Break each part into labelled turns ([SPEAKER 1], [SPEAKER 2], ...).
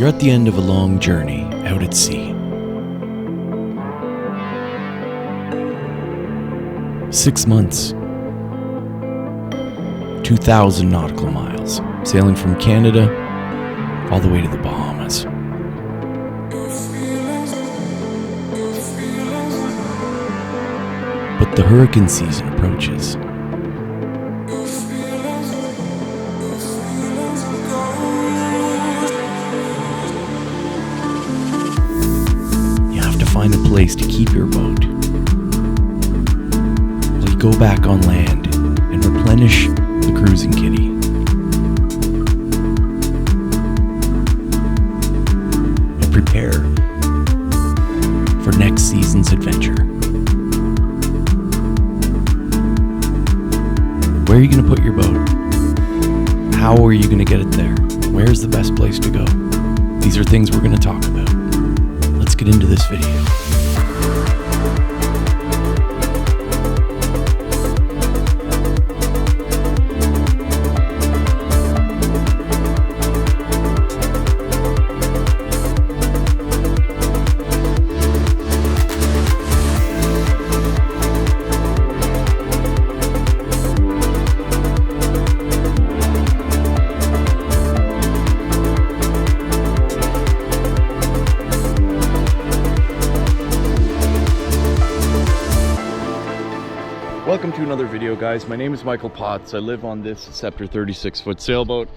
[SPEAKER 1] You're at the end of a long journey out at sea. 6 months, 2,000 nautical miles, sailing from Canada all the way to the Bahamas. But the hurricane season approaches. You have to find a place to keep your boat while you go back on land and replenish the cruising kitty. And prepare for next season's adventure. Where are you going to put your boat? How are you going to get it there? Where's the best place to go? These are things we're going to talk about. Let's get into this video. Welcome to another video, guys. My name is Michael Potts. I live on this Scepter 36-foot sailboat,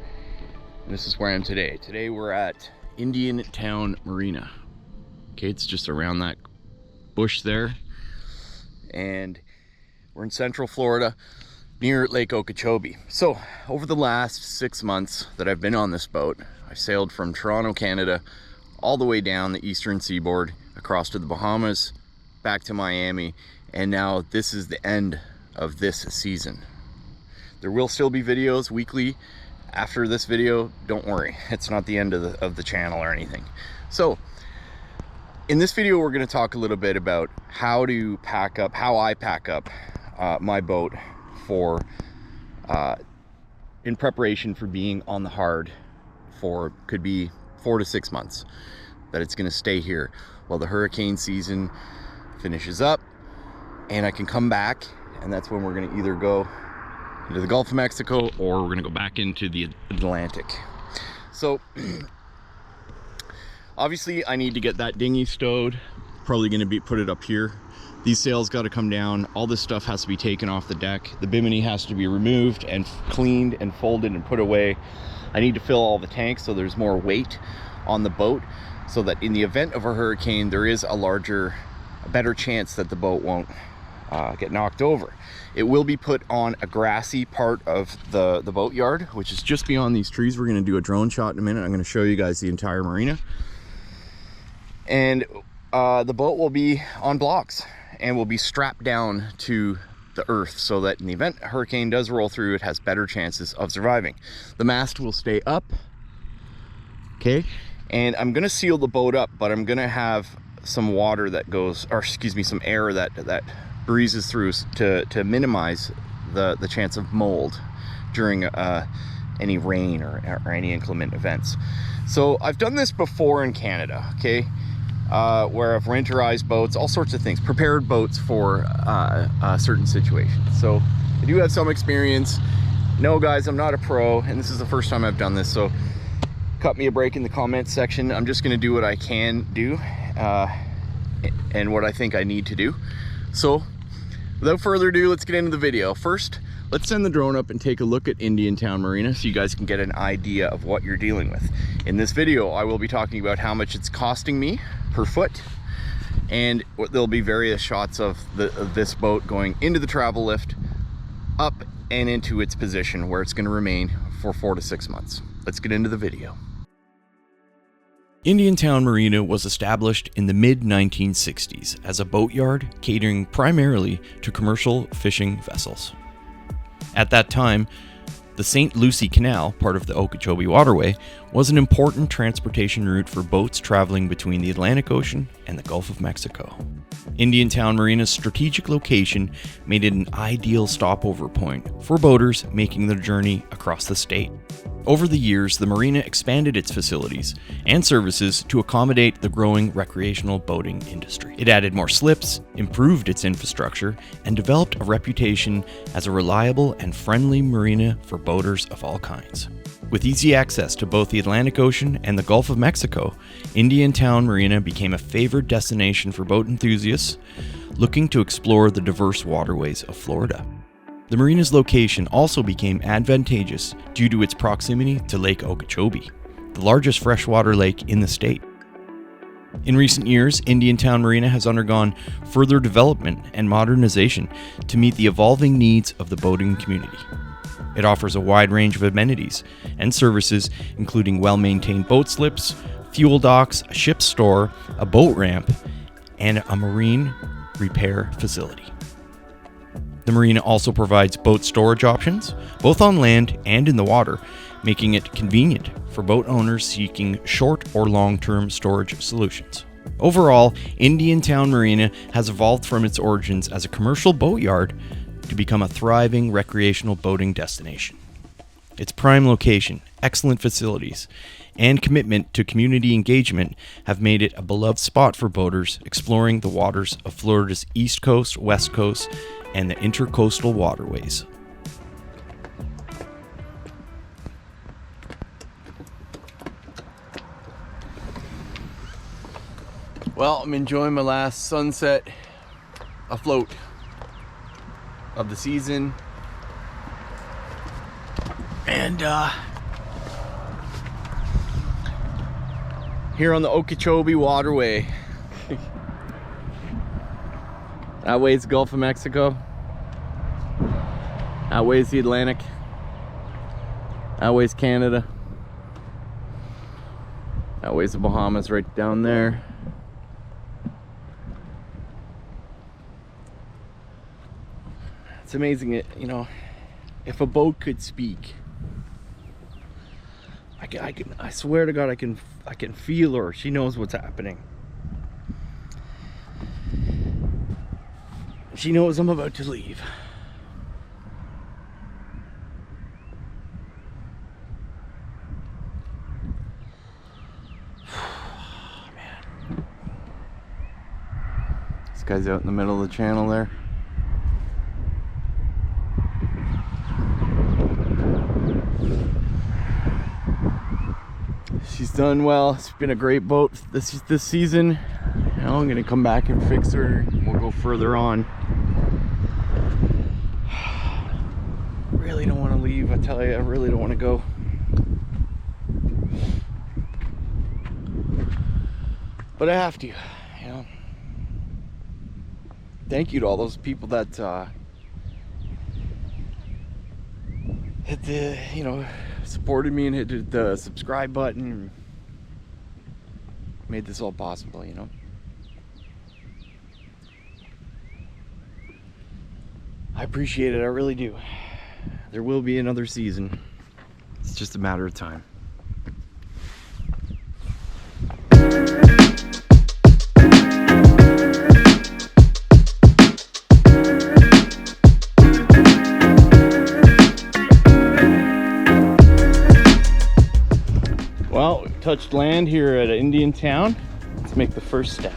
[SPEAKER 1] and this is where I am today. Today we're at Indiantown Marina. Okay, it's just around that bush there, and we're in Central Florida near Lake Okachobee. So over the last 6 months that I've been on this boat, I sailed from Toronto, Canada, all the way down the eastern seaboard, across to the Bahamas, back to Miami, and now this is the end of this season. There will still be videos weekly after this video. Don't worry, it's not the end of the channel or anything. So in this video we're going to talk a little bit about how I pack up my boat for in preparation for being on the hard for could be 4 to 6 months, that it's going to stay here while the hurricane season finishes up and I can come back, and that's when we're going to either go into the Gulf of Mexico or we're going to go back into the Atlantic. So obviously I need to get that dinghy stowed. Probably going to put it up here. These sails got to come down. All this stuff has to be taken off the deck. The Bimini has to be removed and cleaned and folded and put away. I need to fill all the tanks so there's more weight on the boat, so that in the event of a hurricane there is a better chance that the boat won't get knocked over. It will be put on a grassy part of the boat yard, which is just beyond these trees. We're going to do a drone shot in a minute. I'm going to show you guys the entire marina, and the boat will be on blocks and will be strapped down to the earth, so that in the event a hurricane does roll through, it has better chances of surviving. The mast will stay up, okay, and I'm going to seal the boat up, but I'm going to have some water that goes, or excuse me, some air that breezes through to minimize the chance of mold during any rain or any inclement events. So I've done this before in Canada, okay, where I've winterized boats, all sorts of things, prepared boats for certain situations. So I do have some experience. No, guys, I'm not a pro, and this is the first time I've done this, so cut me a break in the comments section. I'm just going to do what I can do and what I think I need to do. So without further ado, let's get into the video. First, let's send the drone up and take a look at Indiantown Marina so you guys can get an idea of what you're dealing with. In this video, I will be talking about how much it's costing me per foot, and there'll be various shots of this boat going into the travel lift, up and into its position where it's going to remain for 4 to 6 months. Let's get into the video. Indiantown Marina was established in the mid-1960s as a boatyard catering primarily to commercial fishing vessels. At that time, the St. Lucie Canal, part of the Okachobee Waterway, was an important transportation route for boats traveling between the Atlantic Ocean and the Gulf of Mexico. Indiantown Marina's strategic location made it an ideal stopover point for boaters making their journey across the state.
[SPEAKER 2] Over the years, the marina expanded its facilities and services to accommodate the growing recreational boating industry. It added more slips, improved its infrastructure, and developed a reputation as a reliable and friendly marina for boaters of all kinds. With easy access to both the Atlantic Ocean and the Gulf of Mexico, Indiantown Marina became a favored destination for boat enthusiasts looking to explore the diverse waterways of Florida. The marina's location also became advantageous due to its proximity to Lake Okachobee, the largest freshwater lake in the state. In recent years, Indiantown Marina has undergone further development and modernization to meet the evolving needs of the boating community. It offers a wide range of amenities and services, including well-maintained boat slips, fuel docks, a ship store, a boat ramp, and a marine repair facility. The marina also provides boat storage options, both on land and in the water, making it convenient for boat owners seeking short or long-term storage solutions. Overall, Indiantown Marina has evolved from its origins as a commercial boatyard to become a thriving recreational boating destination. Its prime location, excellent facilities, and commitment to community engagement have made it a beloved spot for boaters exploring the waters of Florida's East Coast, West Coast, and the intercoastal waterways.
[SPEAKER 1] Well, I'm enjoying my last sunset afloat of the season. And here on the Okachobee Waterway. That way it's Gulf of Mexico. That way is the Atlantic. That way is Canada. That way is the Bahamas right down there. It's amazing, you know, if a boat could speak, I swear to God, I can feel her. She knows what's happening. She knows I'm about to leave. Man. This guy's out in the middle of the channel there. She's done well. It's been a great boat this season. You know, I'm gonna come back and fix her. We'll go further on. Really don't want to leave. I tell you, I really don't want to go. But I have to. You know. Thank you to all those people that hit the, you know, supported me and hit the subscribe button and made this all possible, you know. I appreciate it, I really do. There will be another season. It's just a matter of time. Well, we touched land here at Indiantown. Let's make the first step.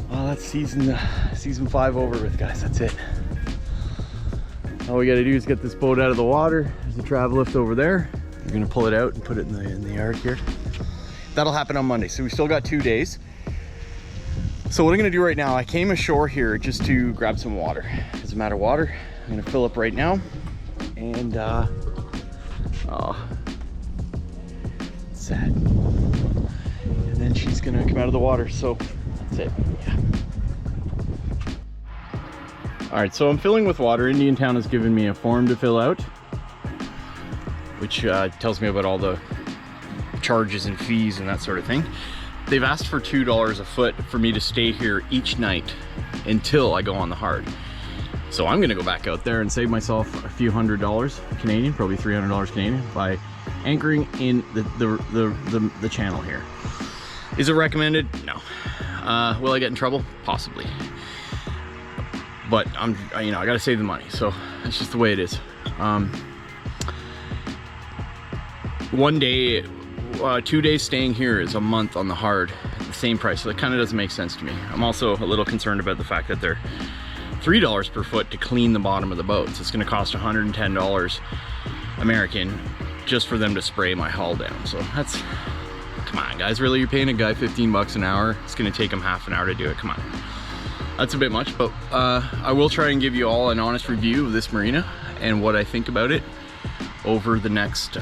[SPEAKER 1] Well, that's season 5 over with, guys. That's it. All we got to do is get this boat out of the water. There's a travel lift over there. We're gonna pull it out and put it in the yard here. That'll happen on Monday, so we still got 2 days. So what I'm gonna do right now, I came ashore here just to grab some water. Doesn't matter water. I'm gonna fill up right now. And oh, sad. And then she's gonna come out of the water, so that's it. Yeah. All right, so I'm filling with water. Indiantown has given me a form to fill out, which tells me about all the charges and fees and that sort of thing. They've asked for $2 a foot for me to stay here each night until I go on the hard. So I'm gonna go back out there and save myself a few $100 Canadian, probably $300 Canadian, by anchoring in the channel here. Is it recommended? No. Will I get in trouble? Possibly. but I gotta save the money, so that's just the way it is. One day, 2 days staying here is a month on the hard at the same price, so that kind of doesn't make sense to me. I'm also a little concerned about the fact that they're $3 per foot to clean the bottom of the boat. So it's going to cost $110 American just for them to spray my hull down. So that's, come on guys, really, you're paying a guy 15 bucks an hour? It's going to take him half an hour to do it. Come on, that's a bit much, but I will try and give you all an honest review of this marina and what I think about it over the next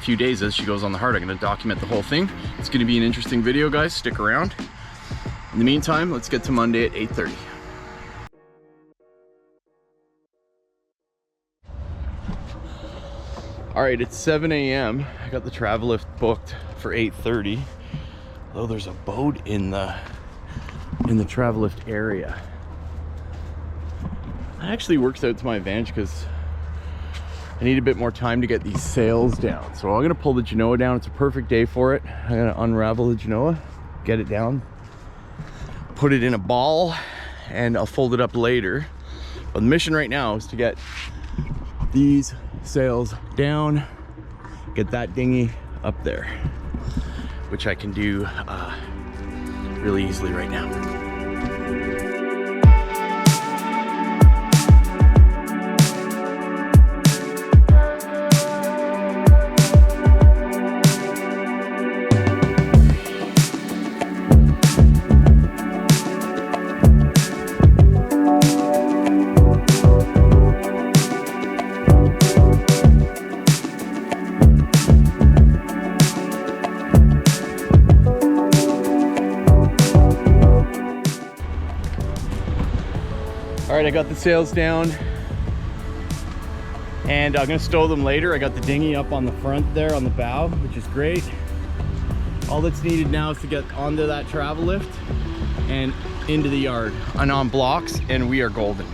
[SPEAKER 1] few days as she goes on the hard. I'm going to document the whole thing. It's going to be an interesting video, guys. Stick around. In the meantime, let's get to Monday at 8:30. All right, it's 7 a.m. I got the travel lift booked for 8:30. Although there's a boat in the travel lift area. That actually works out to my advantage because I need a bit more time to get these sails down. So I'm gonna pull the Genoa down. It's a perfect day for it. I'm gonna unravel the Genoa, get it down, put it in a ball, and I'll fold it up later. But the mission right now is to get these sails down, get that dinghy up there, which I can do really easily right now. All right, I got the sails down and I'm gonna stow them later. I got the dinghy up on the front there on the bow, which is great. All that's needed now is to get onto that travel lift and into the yard and on blocks, and we are golden.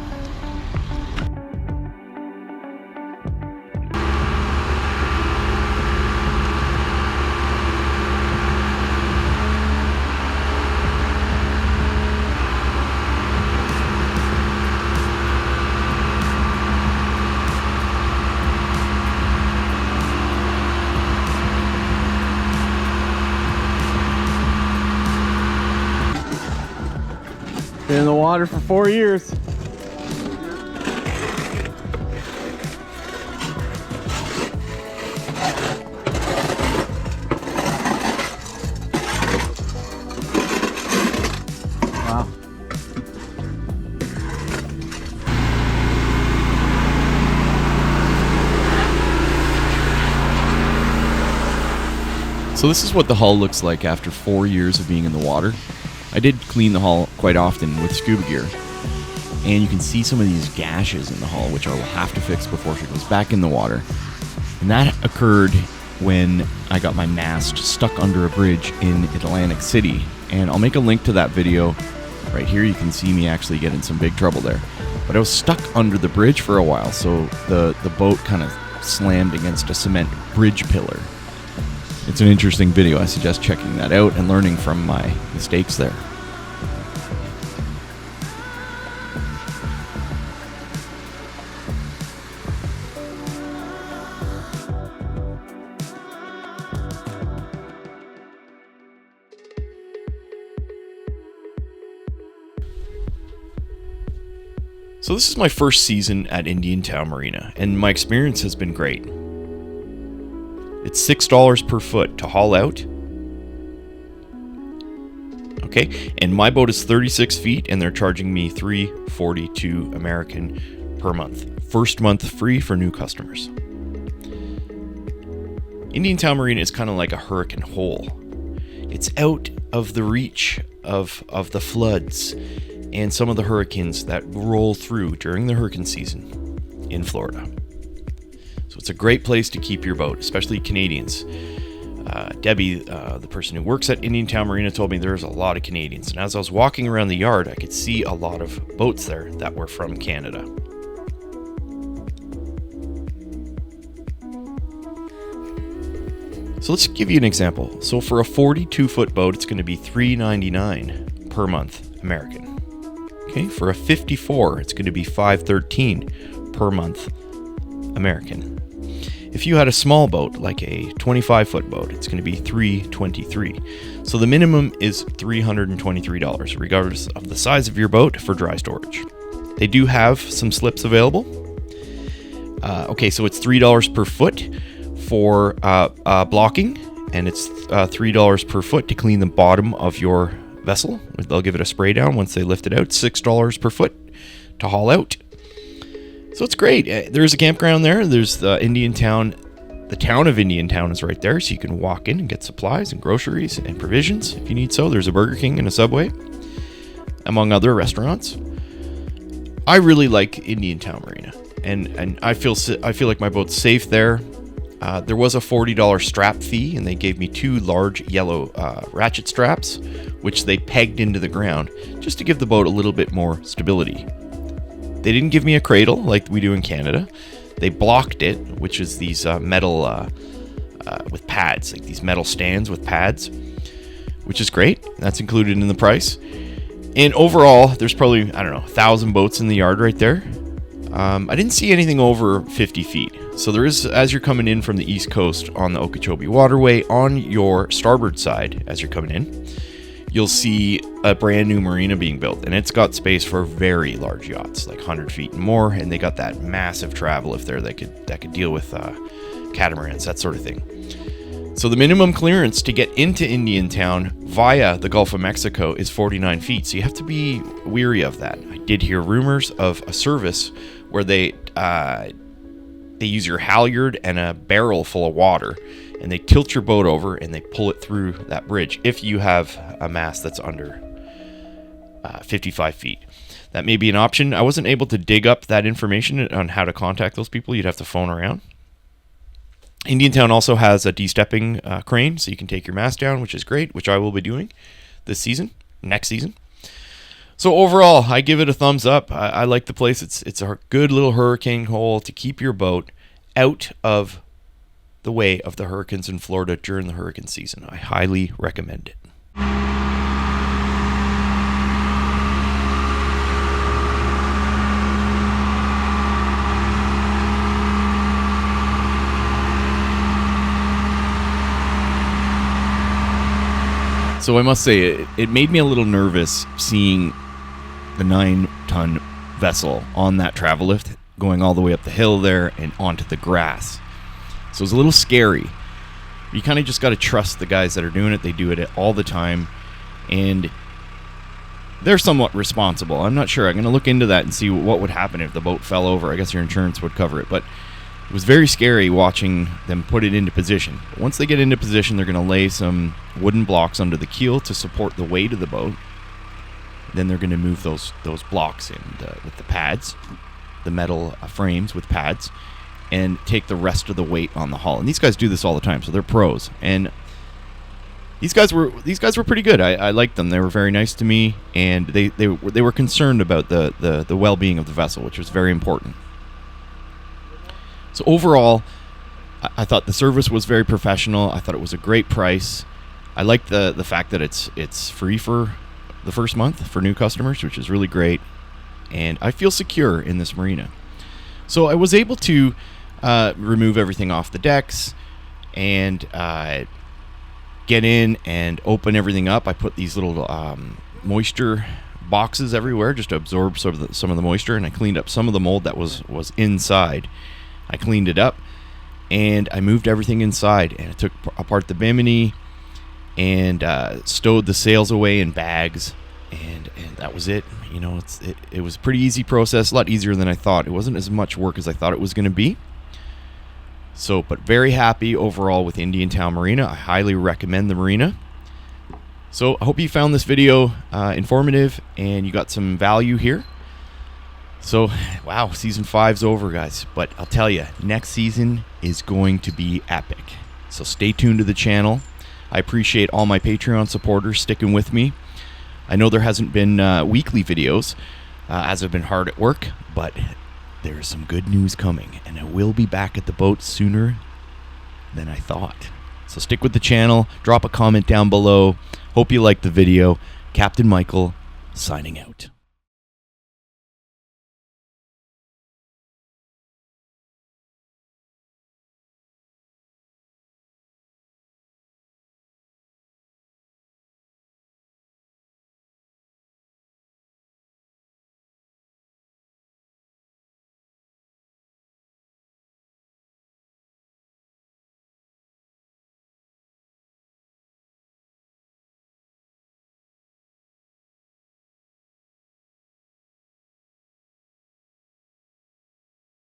[SPEAKER 1] Been in the water for 4 years. Wow.
[SPEAKER 2] So this is what the hull looks like after 4 years of being in the water. I did clean the hull quite often with scuba gear, and you can see some of these gashes in the hull, which I will have to fix before she goes back in the water. And that occurred when I got my mast stuck under a bridge in Atlantic City, and I'll make a link to that video right here. You can see me actually get in some big trouble there. But I was stuck under the bridge for a while, so the boat kind of slammed against a cement bridge pillar. It's an interesting video. I suggest checking that out and learning from my mistakes there. So this is my first season at Indiantown Marina, and my experience has been great. It's $6 per foot to haul out. Okay, and my boat is 36 feet, and they're charging me $3.42 American per month. First month free for new customers. Indiantown Marina is kind of like a hurricane hole. It's out of the reach of the floods and some of the hurricanes that roll through during the hurricane season in Florida. So it's a great place to keep your boat, especially Canadians. Debbie, the person who works at Indiantown Marina, told me there's a lot of Canadians. And as I was walking around the yard, I could see a lot of boats there that were from Canada. So let's give you an example. So for a 42-foot boat, it's going to be $3.99 per month American. Okay, for a 54, it's going to be $513 per month American. If you had a small boat, like a 25-foot boat, it's going to be $323. So the minimum is $323, regardless of the size of your boat, for dry storage. They do have some slips available. Okay, so it's $3 per foot for blocking, and it's $3 per foot to clean the bottom of your vessel. They'll give it a spray down once they lift it out. $6 per foot to haul out. So it's great. There's a campground there. There's the Indiantown. The town of Indiantown is right there, so you can walk in and get supplies and groceries and provisions if you need so. There's a Burger King and a Subway, among other restaurants. I really like Indiantown Marina, and I feel like my boat's safe there. There was a $40 strap fee, and they gave me 2 large yellow ratchet straps, which they pegged into the ground just to give the boat a little bit more stability. They didn't give me a cradle like we do in Canada. They blocked it, which is these metal with pads, like these metal stands with pads, which is great. That's included in the price. And overall, there's probably, 1,000 boats in the yard right there. I didn't see anything over 50 feet. So there is, as you're coming in from the east coast on the Okachobee Waterway, on your starboard side as you're coming in, you'll see a brand new marina being built, and it's got space for very large yachts, like 100 feet and more, and they got that massive travel lift there that could deal with catamarans, that sort of thing. So the minimum clearance to get into Indiantown via the Gulf of Mexico is 49 feet, so you have to be weary of that. I did hear rumors of a service where they use your halyard and a barrel full of water, and they tilt your boat over and they pull it through that bridge if you have a mast that's under 55 feet. That may be an option. I wasn't able to dig up that information on how to contact those people. You'd have to phone around. Indiantown also has a de-stepping crane, so you can take your mast down, which is great, which I will be doing next season. So overall, I give it a thumbs up. I like the place. It's a good little hurricane hole to keep your boat out of the way of the hurricanes in Florida during the hurricane season. I highly recommend it. So I must say, it made me a little nervous seeing the 9-ton vessel on that travel lift going all the way up the hill there and onto the grass. So it's a little scary. You kind of just got to trust the guys that are doing it. They do it all the time, and they're somewhat responsible. I'm not sure. I'm going to look into that and see what would happen if the boat fell over. I guess your insurance would cover it, but it was very scary watching them put it into position. But once they get into position, they're going to lay some wooden blocks under the keel to support the weight of the boat. Then they're going to move those blocks in with the pads, the metal frames with pads, and take the rest of the weight on the hull. And these guys do this all the time, so they're pros. And these guys were pretty good. I liked them. They were very nice to me, and they were concerned about the well-being of the vessel, which was very important. So overall, I thought the service was very professional. I thought it was a great price. I liked the fact that it's free for the first month for new customers, which is really great. And I feel secure in this marina. So I was able to remove everything off the decks and get in and open everything up. I put these little moisture boxes everywhere just to absorb some of the moisture, and I cleaned up some of the mold that was inside. I cleaned it up, and I moved everything inside, and I took apart the Bimini and stowed the sails away in bags, and that was it. You know, it was a pretty easy process, a lot easier than I thought. It wasn't as much work as I thought it was going to be. So, but very happy overall with Indiantown Marina. I highly recommend the marina. So I hope you found this video informative and you got some value here. So, wow, season 5's over, guys. But I'll tell you, next season is going to be epic. So stay tuned to the channel. I appreciate all my Patreon supporters sticking with me. I know there hasn't been weekly videos as I've been hard at work, but there is some good news coming, and I will be back at the boat sooner than I thought. So stick with the channel, drop a comment down below. Hope you liked the video. Captain Michael, signing out.